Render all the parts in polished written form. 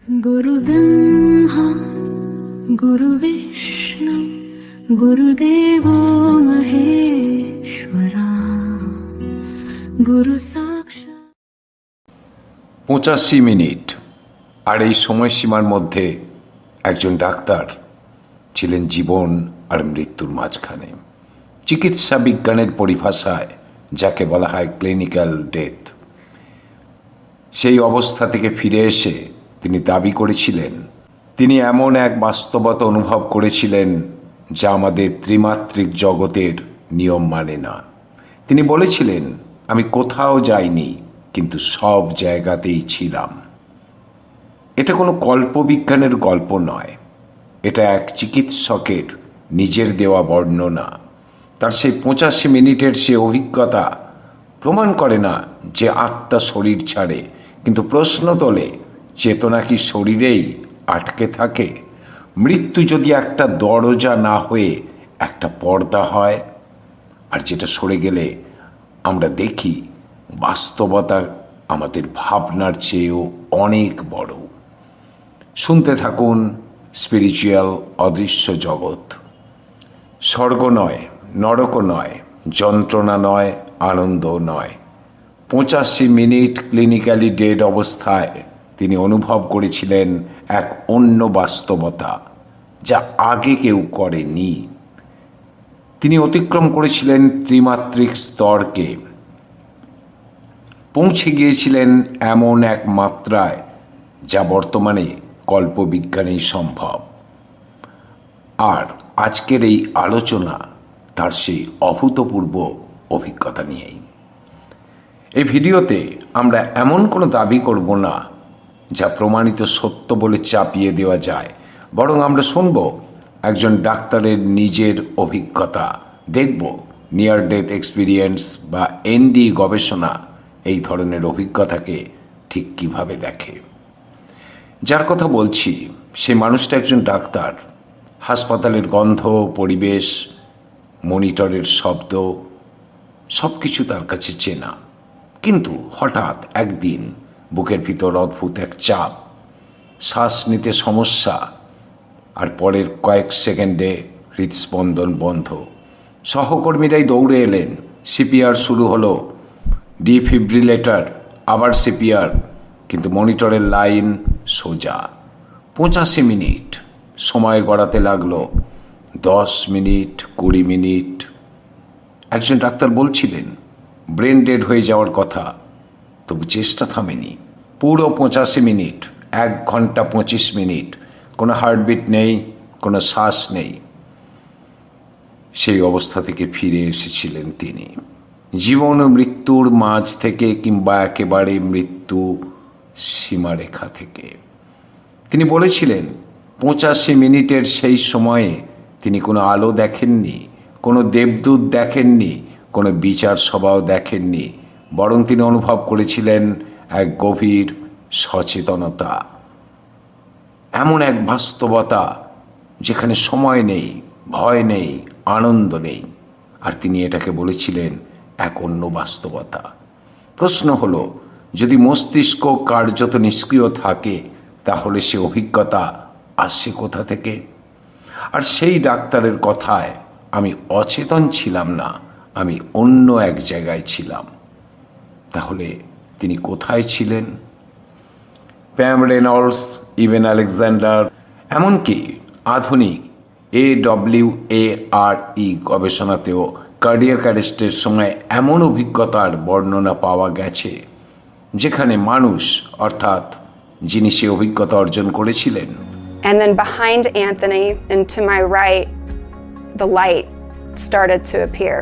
गुरुब्रह्मा गुरुविष्णु गुरुदेवो महेश्वरा गुरु साक्षात्। 85 মিনিট। আর এই সময়সীমার মধ্যে একজন ডাক্তার ছিলেন জীবন আর মৃত্যুর মাঝখানে। চিকিৎসা বিজ্ঞানের পরিভাষায় যাকে বলা হয় ক্লিনিক্যাল ডেথ, সেই অবস্থা থেকে ফিরে এসে তিনি দাবি করেছিলেন তিনি এমন এক বাস্তবতা অনুভব করেছিলেন যা আমাদের ত্রিমাত্রিক জগতের নিয়ম মানে না। তিনি বলেছিলেন, আমি কোথাও যাইনি, কিন্তু সব জায়গাতেই ছিলাম। এটা কোনো কল্পবিজ্ঞানের গল্প নয়, এটা এক চিকিৎসকের নিজের দেওয়া বর্ণনা। তার সেই 85 মিনিটের সে অভিজ্ঞতা প্রমাণ করে না যে আত্মা শরীর ছাড়ে, কিন্তু প্রশ্ন তোলে, চেতনা কি শরীরেই আটকে থাকে? মৃত্যু যদি একটা দরজা না হয়ে একটা পর্দা হয়, আর যেটা সরে গেলে আমরা দেখি বাস্তবতা আমাদের ভাবনার চেয়েও অনেক বড়। শুনতে থাকুন স্পিরিচুয়াল অদৃশ্য জগৎ। স্বর্গ নয়, নরকও নয়, যন্ত্রণা নয়, আনন্দও নয়। 85 মিনিট ক্লিনিক্যালি ডেড অবস্থায় তিনি অনুভব করেছিলেন এক অন্য বাস্তবতা যা আগে কেউ করেনি। তিনি অতিক্রম করেছিলেন ত্রিমাত্রিক স্তরকে, পৌঁছে গিয়েছিলেন এমন এক মাত্রায় যা বর্তমানে কল্পবিজ্ঞানেই সম্ভব। আর আজকের এই আলোচনা তার সেই অভূতপূর্ব অভিজ্ঞতা নিয়েই। এই ভিডিওতে আমরা এমন কোনো দাবি করব না যা প্রমাণিত সত্য বলে চাপিয়ে দেওয়া যায়, বরং আমরা শুনব একজন ডাক্তারের নিজের অভিজ্ঞতা, দেখব নিয়ার ডেথ এক্সপিরিয়েন্স বা এনডি গবেষণা এই ধরনের অভিজ্ঞতাকে ঠিক কিভাবে দেখে। যার কথা বলছি সে মানুষটা একজন ডাক্তার। হাসপাতালের গন্ধ, পরিবেশ, মনিটরের শব্দ সব কিছু তার কাছে চেনা, কিন্তু হঠাৎ একদিন বুকের ভিতর অদ্ভুত এক চাপ, শ্বাস নিতে সমস্যা, আর পরের কয়েক সেকেন্ডে হৃদস্পন্দন বন্ধ। সহকর্মীরাই দৌড়ে এলেন, সিপিআর শুরু হলো, ডিফিব্রিলেটর, আবার সিপিআর, কিন্তু মনিটরের লাইন সোজা। 85 মিনিট সময় গড়াতে লাগলো, 10 মিনিট, 20 মিনিট। একজন ডাক্তার বলছিলেন ব্রেন ডেড হয়ে যাওয়ার কথা, তবু চেষ্টা থামেনি। পুরো 85 মিনিট, 1 ঘন্টা 25 মিনিট, কোনো হার্টবিট নেই, কোনো শ্বাস নেই। সেই অবস্থা থেকে ফিরে এসেছিলেন তিনি, জীবন ও মৃত্যুর মাঝ থেকে, কিংবা একেবারে মৃত্যু সীমারেখা থেকে। তিনি বলেছিলেন 85 মিনিটের সেই সময়ে তিনি কোনো আলো দেখেননি, কোনো দেবদূত দেখেননি, কোনো বিচার সভাও দেখেননি, বরং তিনি অনুভব করেছিলেন এক গভীর সচেতনতা, এমন এক বাস্তবতা যেখানে সময় নেই, ভয় নেই, আনন্দ নেই। আর তিনি এটাকে বলেছিলেন এক অন্য বাস্তবতা। প্রশ্ন হলো, যদি মস্তিষ্ক কার্যত নিষ্ক্রিয় থাকে, তাহলে সে অভিজ্ঞতা আসে কোথা থেকে? আর সেই ডাক্তারের কথায় আমি অচেতন ছিলাম না, আমি অন্য এক জায়গায় ছিলাম। তাহলে তিনি কোথায় ছিলেন? প্যাম রেনল্ডস, ইভেন আলেকজান্ডার, এমনকি আধুনিক AWARE গবেষণাতেও কার্ডিয়াক অ্যারেস্টের সময় এমন অভিজ্ঞতার বর্ণনা পাওয়া গেছে যেখানে মানুষ, অর্থাৎ যিনি সে অভিজ্ঞতা অর্জন করেছিলেন। And then behind Anthony and to my right, the light started to appear.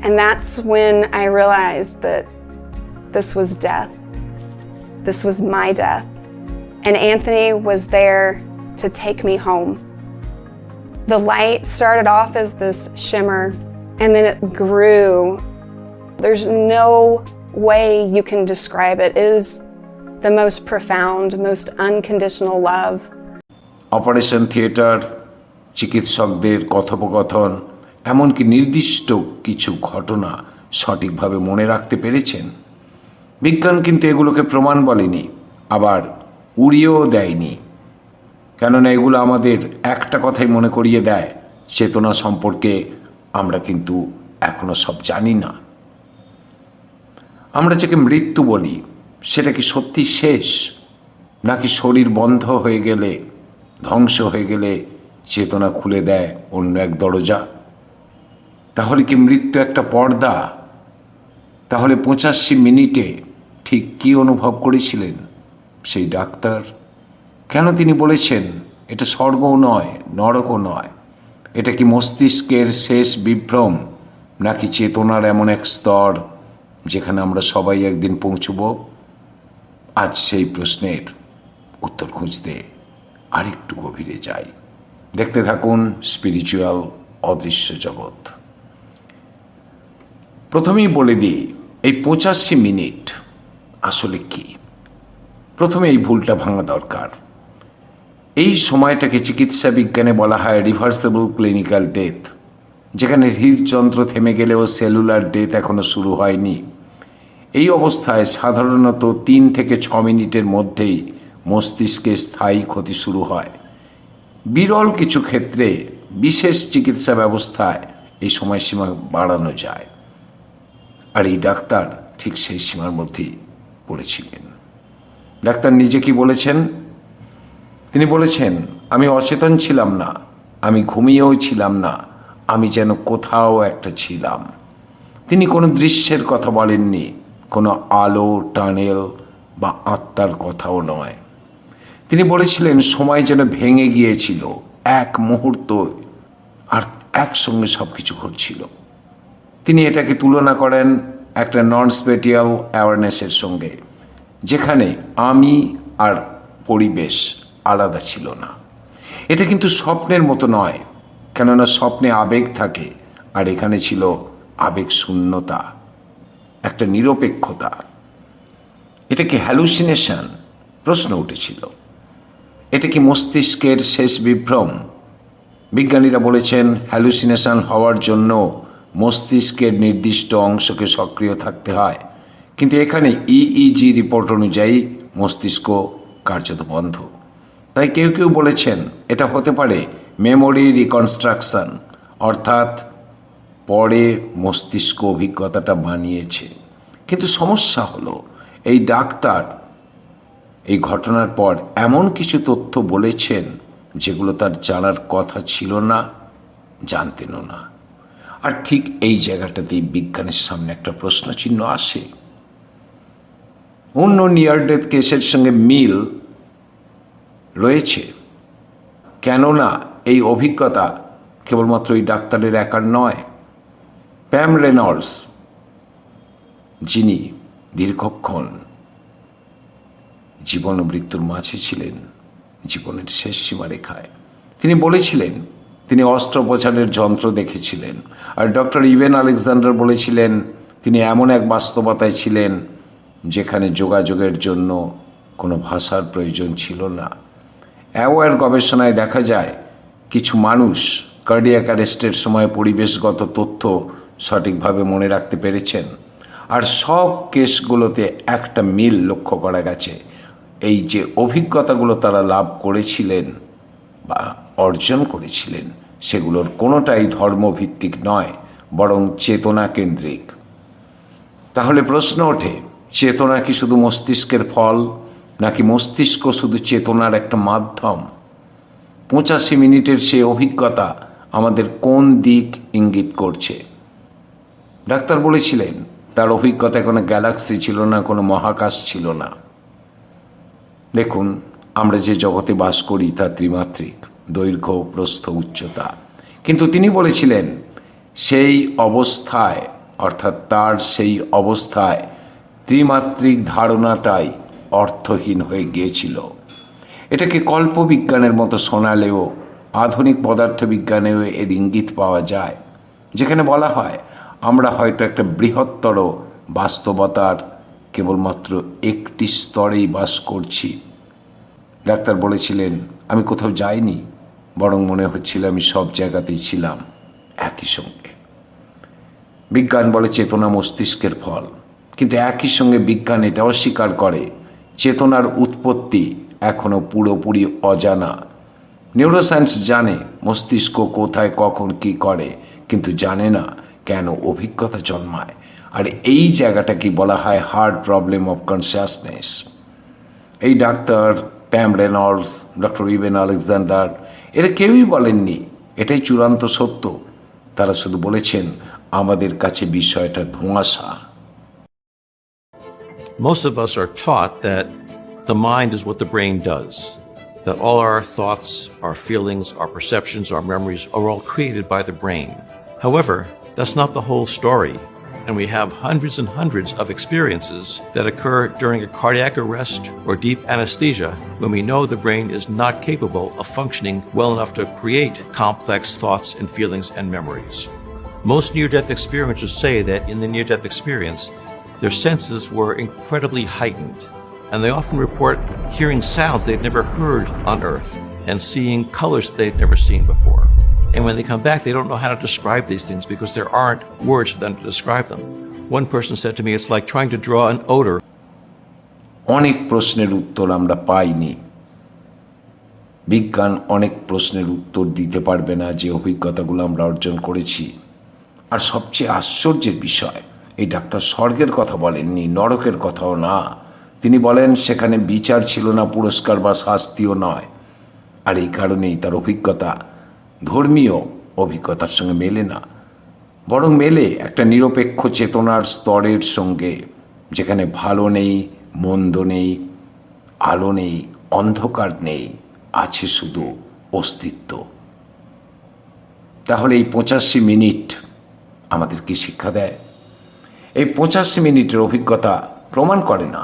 And that's when I realized that this was death. This was my death. And Anthony was there to take me home. The light started off as this shimmer, and then it grew. There's no way you can describe it. It is the most profound, most unconditional love. Operation theatre, চিকিৎসকদের কথোপকথন, এমনকি নির্দিষ্ট কিছু ঘটনা সঠিকভাবে মনে রাখতে পেরেছেন। বিজ্ঞান কিন্তু এগুলোকে প্রমাণ বলেনি। আবার উড়িয়েও দেয়নি, কেননা এগুলো আমাদের একটা কথাই মনে করিয়ে দেয়, চেতনা সম্পর্কে আমরা কিন্তু এখনো সব জানি না। আমরা যাকে মৃত্যু বলি সেটা কি সত্যি শেষ, নাকি শরীর বন্ধ হয়ে গেলে, ধ্বংস হয়ে গেলে চেতনা খুলে দেয় অন্য এক দরজা? তাহলে কি মৃত্যু একটা পর্দা? তাহলে 85 মিনিটে ঠিক কি অনুভব করেছিলেন সেই ডাক্তার? কেন তিনি বলেছেন এটা স্বর্গও নয়, নরকও নয়? এটা কি মস্তিষ্কের শেষ বিভ্রম, নাকি চেতনার এমন এক স্তর যেখানে আমরা সবাই একদিন পৌঁছব? আজ সেই প্রশ্নের উত্তর খুঁজতে আরেকটু গভীরে যাই। দেখতে থাকুন স্পিরিচুয়াল অদৃশ্য জগৎ। প্রথমেই বলে দিই, এই 85 মিনিট আসলে কি? প্রথমে এই ভুলটা ভাঙা দরকার। এই সময়টাকে চিকিৎসা বিজ্ঞানে বলা হয় রিভার্সেবল ক্লিনিক্যাল ডেথ, যেখানে হৃদযন্ত্র থেমে গেলেও সেলুলার ডেথ এখনো শুরু হয়নি। এই অবস্থায় সাধারণত 3 থেকে 6 মিনিটের মধ্যেই মস্তিষ্কে স্থায়ী ক্ষতি শুরু হয়। বিরল কিছু ক্ষেত্রে বিশেষ চিকিৎসা ব্যবস্থায় এই সময়সীমা বাড়ানো যায়, আর এই ডাক্তার ঠিক সেই সীমার মধ্যেই পড়েছিলেন। ডাক্তার নিজে কি বলেছেন? তিনি বলেছেন, আমি অচেতন ছিলাম না, আমি ঘুমিয়েও ছিলাম না, আমি যেন কোথাও একটা ছিলাম। তিনি কোনো দৃশ্যের কথা বলেননি, কোনো আলো, টানেল বা আত্মার কথাও নয়। তিনি বলেছিলেন সময় যেন ভেঙে গিয়েছিল এক মুহূর্ত, আর একসঙ্গে সব কিছু ঘটছিল। তিনি এটাকে তুলনা করেন একটা নন স্পেটিয়াল অ্যাওয়ারনেসের সঙ্গে, যেখানে আমি আর পরিবেশ আলাদা ছিল না। এটা কিন্তু স্বপ্নের মতো নয়, কেননা স্বপ্নে আবেগ থাকে, আর এখানে ছিল আবেগ শূন্যতা, একটা নিরপেক্ষতা। এটা কি হ্যালুসিনেশন? প্রশ্ন উঠেছিল। এটা কি মস্তিষ্কের শেষ বিভ্রম? বিজ্ঞানীরা বলেছেন হ্যালুসিনেশন হওয়ার জন্য মস্তিষ্কের নির্দিষ্ট অংশকে সক্রিয় থাকতে হয়, কিন্তু এখানে ইইজি রিপোর্ট অনুযায়ী মস্তিষ্ক কার্যত বন্ধ। তাই কেউ কেউ বলেছেন এটা হতে পারে মেমোরি রিকনস্ট্রাকশন, অর্থাৎ পরে মস্তিষ্ক অভিজ্ঞতাটা বানিয়েছে। কিন্তু সমস্যা হলো এই ডাক্তার এই ঘটনার পর এমন কিছু তথ্য বলেছেন যেগুলো তার জানার কথা ছিল না, জানতেনও না। আর ঠিক এই জায়গাটাতেই বিজ্ঞানের সামনে একটা প্রশ্নচিহ্ন আসে। অন্য নিয়ার ডেথ কেসের সঙ্গে মিল রয়েছে, কেননা এই অভিজ্ঞতা কেবলমাত্র এই ডাক্তারের একার নয়। প্যাম রেনল্ডস, যিনি দীর্ঘক্ষণ জীবন ও মৃত্যুর মাঝে ছিলেন, জীবনের শেষ সীমারেখায়, তিনি বলেছিলেন তিনি অস্ত্রোপচারের যন্ত্র দেখেছিলেন। আর ডক্টর ইভেন আলেকজান্ডার বলেছিলেন তিনি এমন এক বাস্তবতায় ছিলেন যেখানে যোগাযোগের জন্য কোনো ভাষার প্রয়োজন ছিল না। অ্যাওয়ার গবেষণায় দেখা যায় কিছু মানুষ কার্ডিয়াক অ্যারেস্টের সময় পরিবেশগত তথ্য সঠিকভাবে মনে রাখতে পেরেছেন। আর সব কেসগুলোতে একটা মিল লক্ষ্য করা গেছে, এই যে অভিজ্ঞতাগুলো তারা লাভ করেছিলেন বা অর্জন করেছিলেন সেগুলোর কোনোটাই ধর্মভিত্তিক নয়, বরং চেতনা কেন্দ্রিক। তাহলে প্রশ্ন ওঠে, চেতনা কি শুধু মস্তিষ্কের ফল, নাকি মস্তিষ্ক শুধু চেতনার একটা মাধ্যম? 85 মিনিটের সে অভিজ্ঞতা আমাদের কোন দিক ইঙ্গিত করছে? ডাক্তার বলেছিলেন তার অভিজ্ঞতায় কোনো গ্যালাক্সি ছিল না, কোনো মহাকাশ ছিল না। দেখুন, আমরা যে জগতে বাস করি তা ত্রিমাত্রিক, দৈর্ঘ্য, প্রস্থ, উচ্চতা। কিন্তু তিনি বলেছিলেন সেই অবস্থায়, অর্থাৎ তার সেই অবস্থায় ত্রিমাত্রিক ধারণাটাই অর্থহীন হয়ে গিয়েছিল। এটাকে কল্পবিজ্ঞানের মতো শোনালেও আধুনিক পদার্থবিজ্ঞানেও এর ইঙ্গিত পাওয়া যায়, যেখানে বলা হয় আমরা হয়তো একটা বৃহত্তর বাস্তবতার কেবলমাত্র একটি স্তরেই বাস করছি। ডাক্তার বলেছিলেন আমি কোথাও যাইনি, বরং মনে হচ্ছিল আমি সব জায়গাতেই ছিলাম একই সঙ্গে। বিজ্ঞান বলে চেতনা মস্তিষ্কের ফল, কিন্তু একই সঙ্গে বিজ্ঞান এটাও স্বীকার করে চেতনার উৎপত্তি এখনো পুরোপুরি অজানা। নিউরোসায়েন্স জানে মস্তিষ্ক কোথায় কখন কি করে, কিন্তু জানে না কেন অভিজ্ঞতা জন্মায়। আর এই জায়গাটাকে বলা হয় হার্ড প্রবলেম অফ কনসিয়াসনেস। এই ডাক্তার Pam Reynolds, doctor Eben Alexander, এরা কেউই বলেননি এটাই চূড়ান্ত সত্য। তারা শুধু বলেছেন আমাদের কাছে বিষয়টা ধোঁয়াশা। Most of us are taught that the mind is what the brain does, that all our thoughts, our feelings, our perceptions, our memories are all created by the brain. However, that's not the whole story, and we have hundreds and hundreds of experiences that occur during a cardiac arrest or deep anesthesia when we know the brain is not capable of functioning well enough to create complex thoughts and feelings and memories. Most near-death experiencers say that in the near-death experience, their senses were incredibly heightened, and they often report hearing sounds they'd never heard on Earth and seeing colors they'd never seen before. And when they come back, they don't know how to describe these things because there aren't words for them to describe them. One person said to me, it's like trying to draw an odor. অনেক প্রশ্নের উত্তর আমরা পাইনি। বিজ্ঞান অনেক প্রশ্নের উত্তর দিতে পারবে না যে অভিজ্ঞতাগুলো আমরা অর্জন করেছি। আর সবচেয়ে আশ্চর্যের বিষয়, এই ডাক্তার স্বর্গের কথা বলেননি, নরকের কথাও না। তিনি বলেন সেখানে বিচার ছিল না, পুরস্কার বা শাস্তিও নয়। আর এই কারণেই তার অভিজ্ঞতা ধর্মীয় অভিজ্ঞতার সঙ্গে মেলে না, বরং মেলে একটা নিরপেক্ষ চেতনার স্তরের সঙ্গে, যেখানে ভালো নেই, মন্দ নেই, আলো নেই, অন্ধকার নেই, আছে শুধু অস্তিত্ব। তাহলে এই 85 মিনিট আমাদের কি শিক্ষা দেয়? এই 85 মিনিটের অভিজ্ঞতা প্রমাণ করে না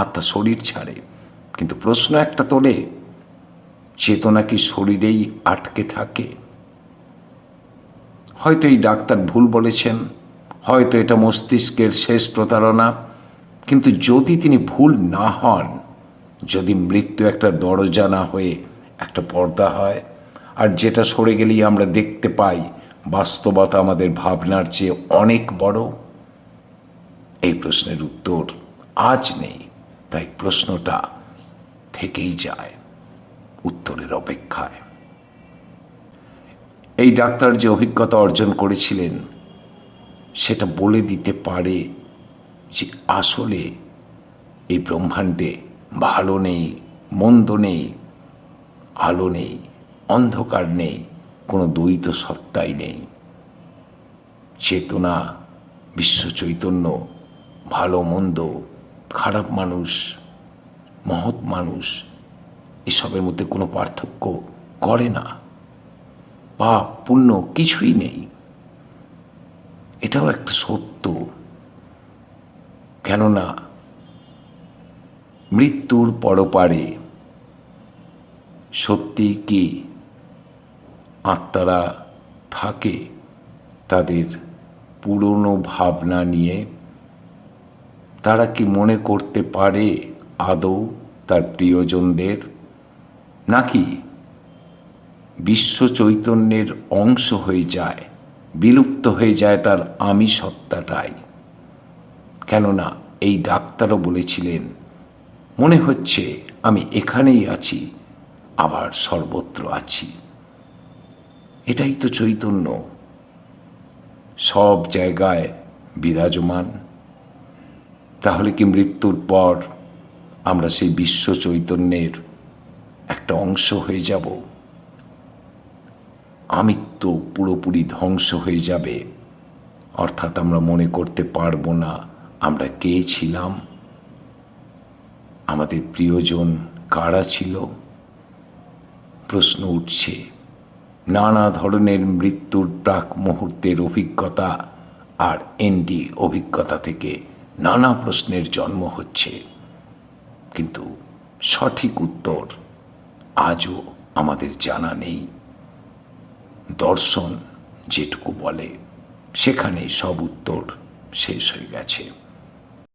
আত্মা শরীর ছাড়ে, কিন্তু প্রশ্ন একটা তোলে, চেতনা কি শরীরেই আটকে থাকে? হয়তো এই ডাক্তার ভুল বলেছেন, হয়তো এটা মস্তিষ্কের শেষ প্রতারণা, কিন্তু যদি তিনি ভুল না হন, যদি মৃত্যু একটা দরজা না হয়ে একটা পর্দা হয়, আর যেটা সরে গেলেই আমরা দেখতে পাই বাস্তবতা আমাদের ভাবনার চেয়ে অনেক বড়, এই প্রশ্নের উত্তর আজ নেই। তাই প্রশ্নটা থেকেই যায় উত্তরের অপেক্ষায়। এই ডাক্তার যে অভিজ্ঞতা অর্জন করেছিলেন সেটা বলে দিতে পারে যে আসলে এই ব্রহ্মাণ্ডে ভালো নেই, মন্দ নেই, আলো নেই, অন্ধকার নেই, কোনো দ্বৈত সত্তাই নেই। চেতনা, বিশ্ব চৈতন্য, ভালো মন্দ, খারাপ মানুষ, মহৎ মানুষ, এসবের মধ্যে কোনো পার্থক্য করে না। পাপ পুণ্য কিছুই নেই, এটাও একটা সত্য। কেননা মৃত্যুর পরপারে সত্যি কি আত্মারা থাকে তাদের পুরনো ভাবনা নিয়ে? তারা কি মনে করতে পারে আদৌ তার প্রিয়জনদের, নাকি বিশ্ব চৈতন্যের অংশ হয়ে যায়, বিলুপ্ত হয়ে যায় তার আমি সত্তাটাই? কেননা এই ডাক্তারও বলেছিলেন, মনে হচ্ছে আমি এখানেই আছি, আবার সর্বত্র আছি। এটাই তো চৈতন্য, সব জায়গায় বিরাজমান। তাহলে কি মৃত্যুর পর আমরা সেই বিশ্ব চৈতন্যের একটা অংশ হয়ে যাব? আমিত্ব পুরোপুরি ধ্বংস হয়ে যাবে, অর্থাৎ আমরা মনে করতে পারবো না আমরা কে ছিলাম, আমাদের প্রিয়জন কারা ছিল। প্রশ্ন উঠছে, নানা ধরনের মৃত্যুর প্রাক মুহূর্তের অভিজ্ঞতা আর এনডি অভিজ্ঞতা থেকে নানা প্রশ্নের জন্ম হচ্ছে, কিন্তু সঠিক উত্তর আজও আমাদের জানা নেই। দর্শন যেটুকু বলে সেখানেই সব উত্তর শেষ হয়ে গেছে।